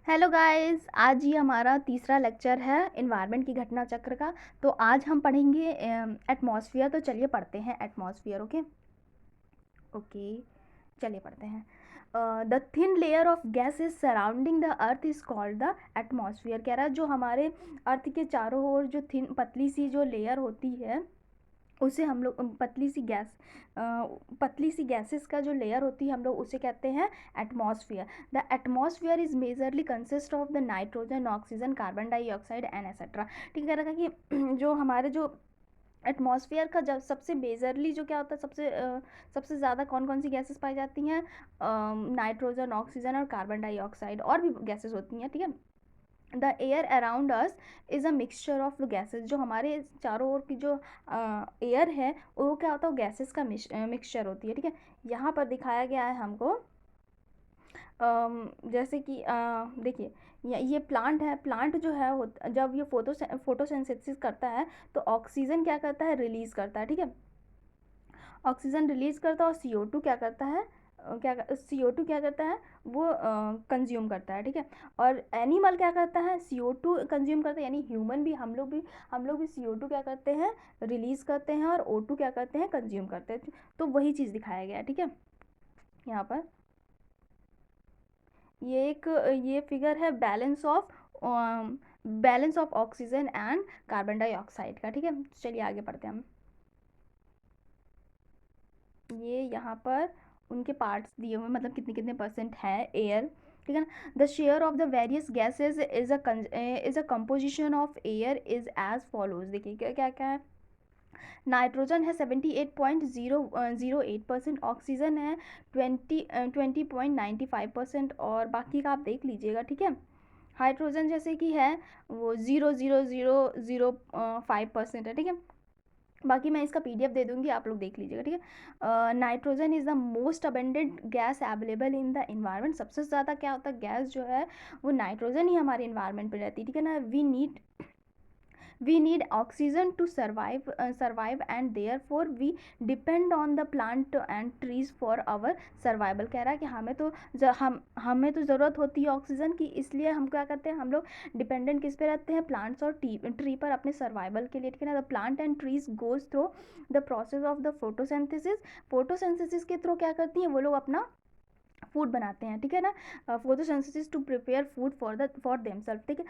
Hello guys, आज ये हमारा तीसरा लेक्चर है इन्वायरमेंट की घटना चक्र का। तो आज हम पढ़ेंगे एटमॉस्फेयर। तो चलिए पढ़ते हैं एटमॉस्फेयर। ओके ओके, चलिए पढ़ते हैं। The thin layer of gases surrounding the earth is called the atmosphere. कह रहा है जो हमारे अर्थ के चारों ओर जो थिन पतली सी जो लेयर होती है उसे हम लोग पतली सी गैसेस का जो लेयर होती है हम लोग उसे कहते हैं atmosphere. The atmosphere is majorly consist of the nitrogen, oxygen, carbon dioxide and etcetera. ठीक है कि जो हमारे जो एटमॉस्फेयर का जब सबसे मेजरली जो क्या होता है, सबसे ज़्यादा कौन कौन सी गैसेस पाई जाती हैं? नाइट्रोजन, ऑक्सीजन और कार्बन डाइऑक्साइड, और भी गैसेस होती हैं। ठीक है, the air around us is a mixture of gases. जो हमारे चारों ओर की जो एयर है वो क्या होता है? वो गैसेस का मिक्सचर होती है। ठीक है, यहाँ पर दिखाया गया है हमको जैसे कि देखिए ये प्लांट है। प्लांट जो है जब ये फोटोसिंथेसिस करता है तो ऑक्सीजन क्या करता है? रिलीज़ करता है। ठीक है, ऑक्सीजन रिलीज़ करता है और CO2 क्या करता है? CO2 क्या करता है? वो कंज्यूम करता है। ठीक है, और एनिमल क्या करता है? CO2 कंज्यूम करता है, यानी ह्यूमन भी, हम लोग भी CO2 क्या करते हैं? रिलीज़ करते हैं, और O2 क्या करते हैं? कंज्यूम करते हैं। तो वही चीज़ दिखाया गया है। ठीक है, यहाँ पर ये फिगर है balance of oxygen and carbon dioxide का। ठीक है, चलिए आगे पढ़ते हैं हम। ये यहाँ पर उनके पार्ट्स दिए हुए, मतलब कितने कितने परसेंट है एयर। ठीक है ना। The share of the various gases is a composition of air is as follows. देखिए क्या क्या क्या है। नाइट्रोजन है 78.008%, ऑक्सीजन है 20.95%, और बाकी का आप देख लीजिएगा। ठीक है, हाइड्रोजन जैसे कि है वो 0.0005% है। ठीक है, बाकी मैं इसका PDF दे दूंगी, आप लोग देख लीजिएगा। ठीक है, nitrogen is the most abundant gas available in the environment. सबसे ज़्यादा क्या होता है? गैस जो है वो नाइट्रोजन ही हमारे इन्वायरमेंट पे रहती है। ठीक है ना। We need oxygen to survive and therefore we depend on the plant and trees for our survival. कह रहा है कि हमें तो ज़रूरत होती है ऑक्सीजन की, इसलिए हम क्या करते हैं? हम लोग डिपेंडेंट किस पे रहते हैं? प्लांट्स और ट्री पर, अपने सर्वाइवल के लिए। ठीक है ना। The plant and trees goes through the process of the photosynthesis के थ्रू क्या करती हैं? वो लोग अपना फूड बनाते हैं। ठीक है ना। Photosynthesis to prepare food for themselves. ठीक है,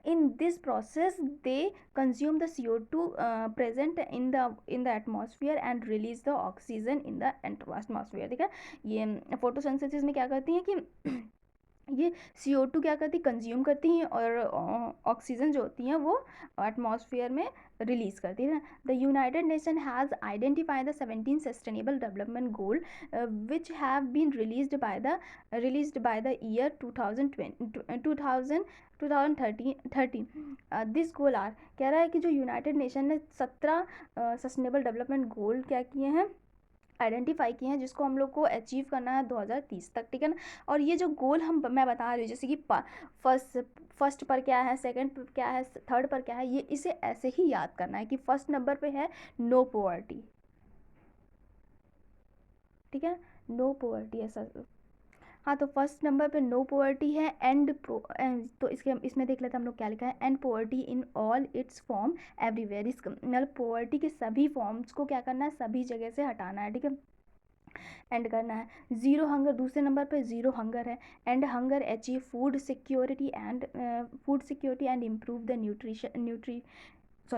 in this process they consume the CO2 present in the atmosphere and release the oxygen in the atmosphere. ठीक है, ये फोटोसिंथेसिस में क्या करती हैं कि ये CO2 क्या करती? कंज्यूम करती हैं, और ऑक्सीजन जो होती हैं वो एटमॉस्फेयर में रिलीज करती है। The United Nation has identified the 17 sustainable development goal which have been released by the year 2013। This goal are, कह रहा है कि जो यूनाइटेड नेशन ने 17 सस्टेनेबल डेवलपमेंट गोल क्या किए हैं? आइडेंटिफाई किए हैं, जिसको हम लोग को अचीव करना है 2030 तक। ठीक है ना। और ये जो गोल मैं बता रही हूँ, जैसे कि फर्स्ट पर क्या है, सेकंड पर क्या है, थर्ड पर क्या है, ये इसे ऐसे ही याद करना है कि फर्स्ट नंबर पे है नो पॉवर्टी। ठीक है, नो पॉवर्टी ऐसा। हाँ, तो फर्स्ट नंबर पे नो पॉवर्टी है। तो इसमें देख लेते हैं हम लोग क्या लिखा है। And poverty in all it's form everywhere. इस मतलब पॉवर्टी के सभी फॉर्म्स को क्या करना है? सभी जगह से हटाना है। ठीक है, एंड करना है। ज़ीरो हंगर, दूसरे नंबर पे ज़ीरो हंगर है। And hunger achieve food security and improve the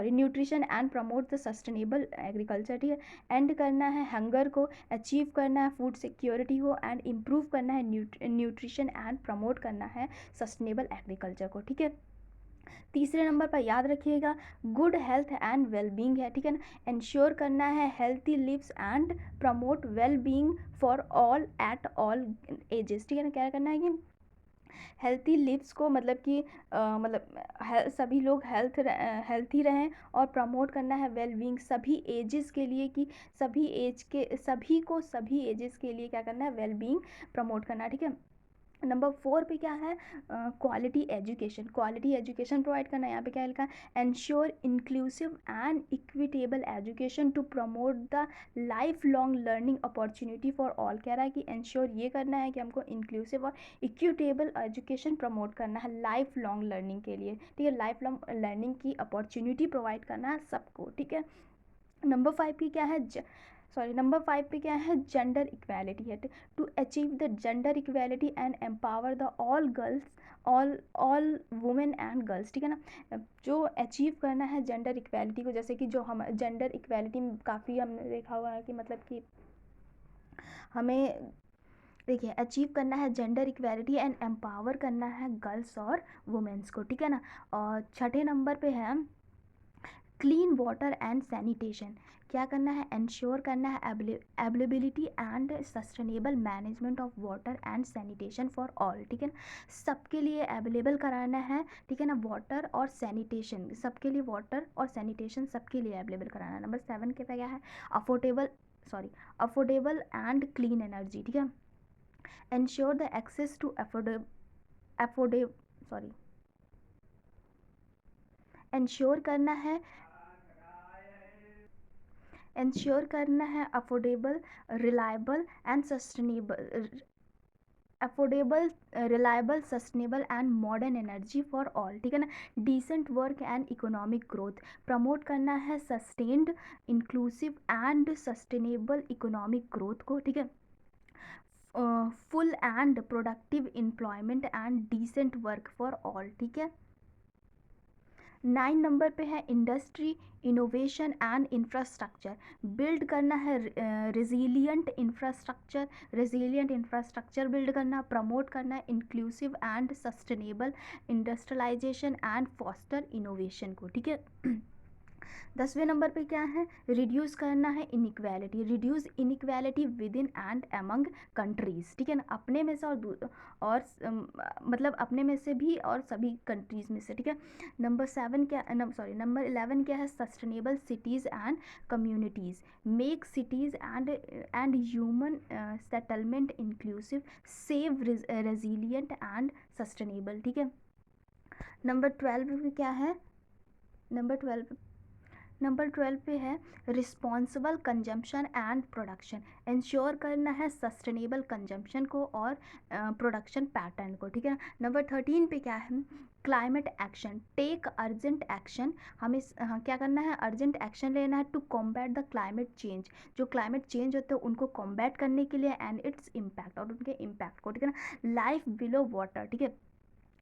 nutrition and promote the sustainable agriculture. ठीक है, एंड करना है हंगर को, अचीव करना है फूड सिक्योरिटी को, एंड इम्प्रूव करना है न्यूट्रिशन एंड प्रमोट करना है सस्टेनेबल एग्रीकल्चर को। ठीक है, तीसरे नंबर पर याद रखिएगा गुड हेल्थ एंड वेलबींग है। ठीक है ना। इंश्योर करना है healthy lives and promote wellbeing for all at all ages. ठीक है ना। क्या करना है कि हेल्थी लिव्स को, मतलब कि सभी लोग हेल्थी रहें, और प्रमोट करना है वेलबींग सभी एजेस के लिए, कि सभी एजेस के लिए क्या करना है? वेलबींग प्रमोट करना है। ठीक है, नंबर 4 पे क्या है, क्वालिटी एजुकेशन प्रोवाइड करना है। यहाँ पे क्या लिखा है, ensure inclusive and equitable education to promote the life long learning opportunity for all. कह रहा है कि एंश्योर ये करना है कि हमको इंक्लूसिव और इक्विटेबल एजुकेशन प्रमोट करना है लाइफ लॉन्ग लर्निंग के लिए, ठीक है, लाइफ लॉन्ग लर्निंग की अपॉर्चुनिटी प्रोवाइड करना है सबको, ठीक है। नंबर 5 की क्या है, नंबर 5 पे क्या है, जेंडर इक्वालिटी है। To achieve the gender equality and empower the all girls, all women and girls, ठीक है ना। जो अचीव करना है जेंडर इक्वालिटी को, जैसे कि जो हम जेंडर इक्वालिटी में काफ़ी हमने देखा हुआ है कि मतलब कि हमें देखिए अचीव करना है जेंडर इक्वालिटी एंड एम्पावर करना है गर्ल्स और वुमेन्स को, ठीक है ना। और छठे नंबर पे है क्लीन वाटर एंड सैनिटेशन। क्या करना है, इंश्योर करना है availability and sustainable management of water and sanitation for all, ठीक है ना, सबके लिए अवेलेबल कराना है, ठीक है ना, वाटर और सैनिटेशन सबके लिए, वाटर और सैनिटेशन सबके लिए अवेलेबल कराना है। नंबर 7 के पे क्या है, अफोर्डेबल एंड क्लीन एनर्जी, ठीक है, ensure the access to affordable sorry ensure करना है affordable, reliable and sustainable, affordable, reliable, sustainable and modern energy for all, ठीक है ना। Decent work and economic growth, promote करना है sustained, inclusive and sustainable economic growth को, ठीक है। Full and productive employment and decent work for all, ठीक है। 9 नंबर पे है industry, innovation and infrastructure, build करना है रेजिलियंट इंफ्रास्ट्रक्चर बिल्ड करना, प्रमोट करना है inclusive and sustainable industrialisation and foster innovation को, ठीक है। 10वें नंबर पे क्या है, रिड्यूस करना है reduce inequality with in and among countries, ठीक है ना, अपने में से और मतलब अपने में से भी और सभी कंट्रीज में से, ठीक है। नंबर 11 क्या है, sustainable cities and communities, make cities and human settlement inclusive, save resilient and sustainable, ठीक है। नंबर 12 पे क्या है, नंबर 12 पे है responsible consumption and production, ensure करना है सस्टेनेबल कंजम्पशन को और प्रोडक्शन पैटर्न को, ठीक है। नंबर 13 पे क्या है, climate action, take urgent action, हमें क्या करना है, अर्जेंट एक्शन लेना है to combat the climate change, जो क्लाइमेट चेंज होते हैं उनको कॉम्बैट करने के लिए, एंड इट्स इम्पैक्ट, और उनके इम्पैक्ट को, ठीक है ना। लाइफ बिलो वाटर, ठीक है,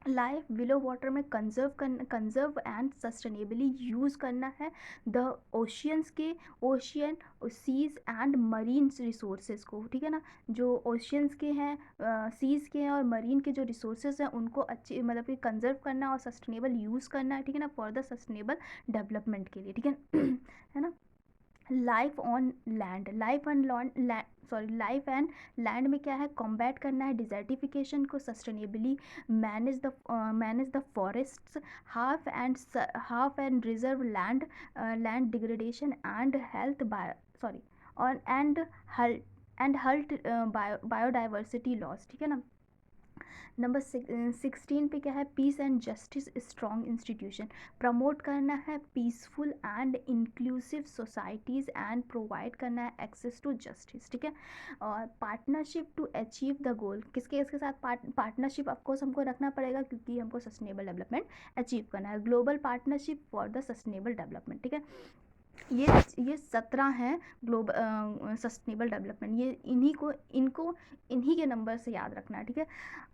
लाइफ बिलो वाटर में कंजर्व एंड सस्टेनेबली यूज़ करना है the ocean seas and marine resources को, ठीक है ना। जो ओशियंस के हैं, सीज़ के हैं और मरीन के जो रिसोर्सेज हैं उनको अच्छी मतलब कि कंजर्व करना और सस्टेनेबल यूज़ करना है, ठीक है ना, फॉर द सस्टेनेबल डेवलपमेंट के लिए, ठीक है है ना। Life on land, life and land में क्या है, कॉम्बैट करना है डिजर्टिफिकेशन को, sustainably manage the forests, half and reserve land degradation and health sorry और एंड हेल्थ बायोडाइवर्सिटी लॉस, ठीक है ना। नंबर 16 पे क्या है, peace and justice strong institution, promote करना है peaceful and inclusive societies and provide करना है एक्सेस टू जस्टिस, ठीक है। और पार्टनरशिप टू अचीव द गोल, किसके साथ पार्टनरशिप ऑफकोर्स हमको रखना पड़ेगा क्योंकि हमको सस्टेनेबल डेवलपमेंट अचीव करना है, global partnership for the sustainable development, ठीक है। ये 17 हैं ग्लोबल सस्टेनेबल डेवलपमेंट, ये इन्हीं के नंबर से याद रखना है, ठीक है।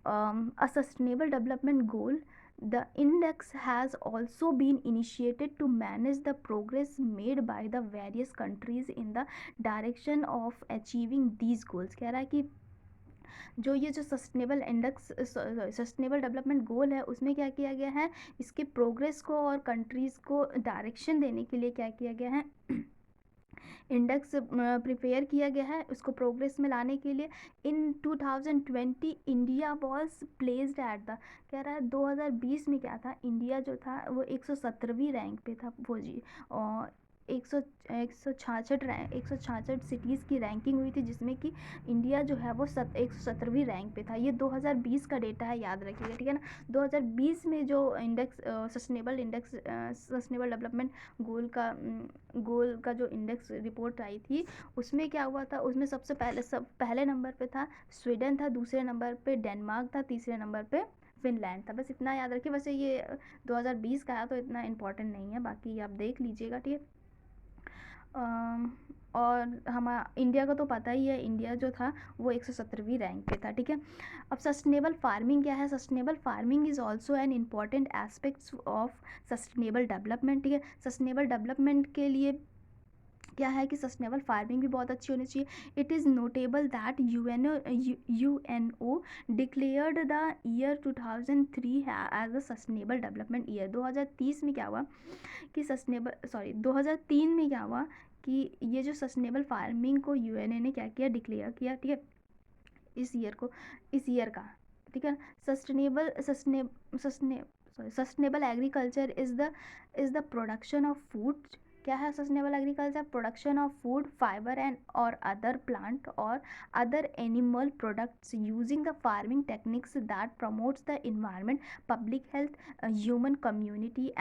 A sustainable development goal, the index has also been initiated to manage the progress made by the various countries in the direction of achieving these goals. कह रहा है कि जो ये जो सस्टेनेबल डेवलपमेंट गोल है उसमें क्या किया गया है, इसके प्रोग्रेस को और कंट्रीज़ को डायरेक्शन देने के लिए क्या किया गया है, इंडेक्स प्रिपेयर किया गया है उसको प्रोग्रेस में लाने के लिए। इन 2020 India was placed at the, कह रहा है 2020 में क्या था, इंडिया जो था वो 117वीं रैंक पे था, फौजी और 166 सिटीज़ की रैंकिंग हुई थी, जिसमें कि इंडिया जो है वो 117वीं रैंक पे था। ये 2020 का डेटा है, याद रखिएगा, ठीक है ना। 2020 में जो सस्टेनेबल डेवलपमेंट गोल का जो इंडेक्स रिपोर्ट आई थी, उसमें क्या हुआ था, उसमें सबसे पहले नंबर पे था स्वीडन था, दूसरे नंबर पे डेनमार्क था, तीसरे नंबर पे फिनलैंड था। बस इतना याद रखिए। वैसे ये 2020 का है तो इतना इम्पोर्टेंट नहीं है, बाकी आप देख लीजिएगा, ठीक है। और इंडिया का तो पता ही है, इंडिया जो था वो 117वीं रैंक पे था, ठीक है। अब सस्टेनेबल फार्मिंग क्या है? Sustainable farming is also an important aspects of sustainable development, ठीक है। सस्टेनेबल डेवलपमेंट के लिए क्या है कि सस्टेनेबल फार्मिंग भी बहुत अच्छी होनी चाहिए। It is notable that UNO declared the year 2003 as a sustainable development year. 2003 में क्या हुआ कि 2003 में जो सस्टेनेबल फार्मिंग को यूएनओ ने क्या किया, डिक्लेयर किया, ठीक है, इस ईयर का, ठीक है। Sustainable agriculture is the production of food. क्या है sustainable agriculture? Production of food, fibre and और अदर प्लांट और other animal products using the farming techniques that promotes the environment, public health, human communities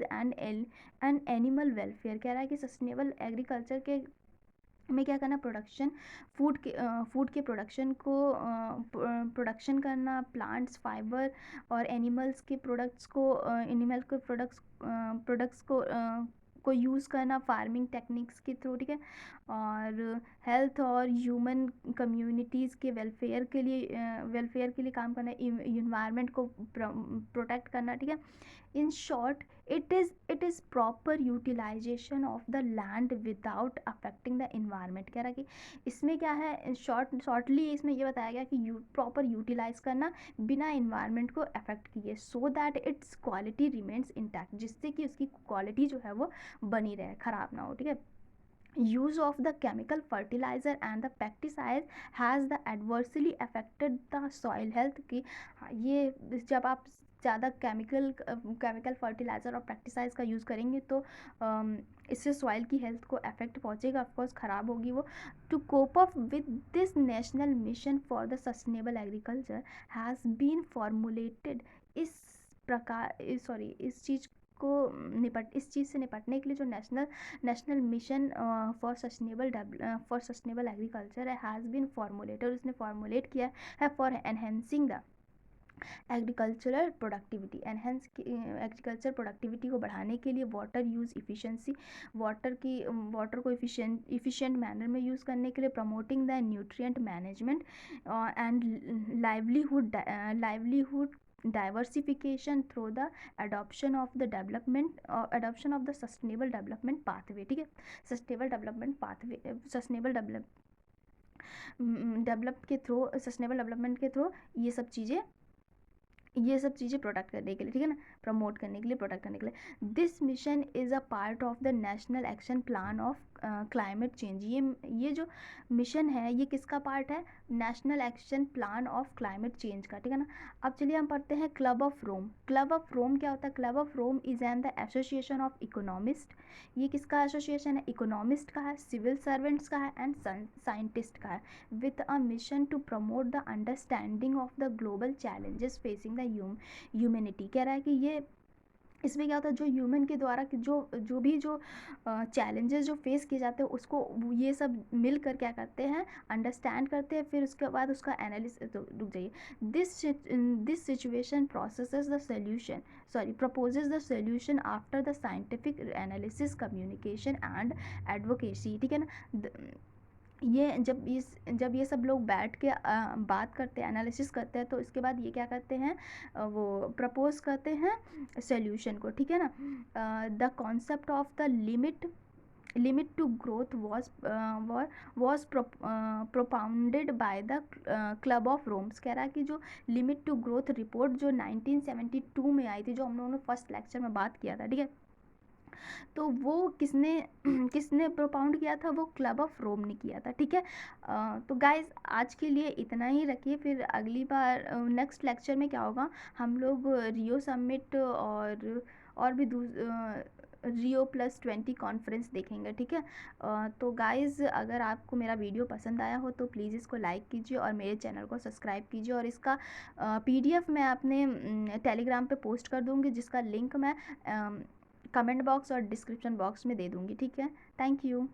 and animal welfare. कह रहा है कि sustainable agriculture के में क्या करना, फूड के प्रोडक्शन करना, प्लांट्स, फाइबर और एनिमल्स के प्रोडक्ट्स को यूज़ करना फार्मिंग टेक्निक्स के थ्रू, ठीक है। और हेल्थ और ह्यूमन कम्युनिटीज़ के वेलफेयर के लिए काम करना, इन्वायरमेंट को प्रोटेक्ट करना, ठीक है। In short it is proper utilisation of the land without affecting the environment. कह रहा है कि इसमें क्या है, शॉर्टली इसमें ये बताया गया कि प्रॉपर यूटिलाइज करना बिना इन्वायरमेंट को अफेक्ट किए, so that it's quality remains intact, जिससे कि उसकी क्वालिटी जो है वो बनी रहे, ख़राब ना हो, ठीक है। Use of the chemical fertiliser and the pesticide has the adversely affected the soil health की। ये जब आप ज़्यादा केमिकल फर्टिलाइज़र और पेस्टिसाइड्स का यूज़ करेंगे तो इससे सॉइल की हेल्थ को अफेक्ट पहुंचेगा, ऑफकोर्स ख़राब होगी वो। To cope up with this national mission for the sustainable agriculture has been formulated. इस चीज़ से निपटने के लिए जो national mission for sustainable agriculture has been formulated, उसने फॉर्मुलेट किया है for enhancing the agriculture productivity को बढ़ाने के लिए, वाटर यूज़ इफ़िशेंसी, वाटर को इफ़िशेंट मैनर में यूज़ करने के लिए, promoting the nutrient management and livelihood diversification through the adoption of the sustainable development pathway, ठीक है। सस्टेनेबल डेवलपमेंट के थ्रू ये सब चीज़ें प्रोटेक्ट करने के लिए, ठीक है ना, प्रमोट करने के लिए, प्रोटेक्ट करने के लिए। This mission is a part of the national action plan of climate change. ये जो मिशन है ये किसका पार्ट है? National action plan of climate change का, ठीक है ना। अब चलिए हम पढ़ते हैं club of Rome. Club of Rome क्या होता है? Club of Rome is an the association of economist. ये किसका एसोसिएशन है? इकोनॉमिस्ट का है, सिविल सर्वेंट्स का है एंड साइंटिस्ट का है, with a mission to promote the understanding of the global challenges facing the humanity. कह रहा है कि ये इसमें क्या होता है, जो ह्यूमन के द्वारा जो भी चैलेंजेस जो फेस किए जाते हैं उसको ये सब मिलकर क्या करते हैं, अंडरस्टैंड करते हैं, फिर उसके बाद उसका एनालिसिस। तो रुक जाइए, this situation proposes the solution after the scientific analysis, communication and advocacy, ठीक है ना। ये जब ये सब लोग बैठ के बात करते हैं, एनालिसिस करते हैं, तो इसके बाद ये क्या करते हैं, वो प्रपोज करते हैं सोल्यूशन को, ठीक है ना। The concept of the limit to growth was propounded by the club of Rome's. कह रहा है कि जो लिमिट टू ग्रोथ रिपोर्ट जो 1972 में आई थी, जो हम लोगों ने फर्स्ट लेक्चर में बात किया था, ठीक है, तो वो किसने प्रोपाउंड किया था? वो क्लब ऑफ रोम ने किया था, ठीक है। तो गाइज आज के लिए इतना ही रखिए, फिर अगली बार नेक्स्ट लेक्चर में क्या होगा, हम लोग रियो समिट और भी Rio+20 कॉन्फ्रेंस देखेंगे, ठीक है। तो गाइज़ अगर आपको मेरा वीडियो पसंद आया हो तो प्लीज़ इसको लाइक कीजिए और मेरे चैनल को सब्सक्राइब कीजिए, और इसका PDF मैं अपने टेलीग्राम पे पोस्ट कर दूँगी, जिसका लिंक मैं कमेंट बॉक्स और डिस्क्रिप्शन बॉक्स में दे दूँगी, ठीक है। Thank you.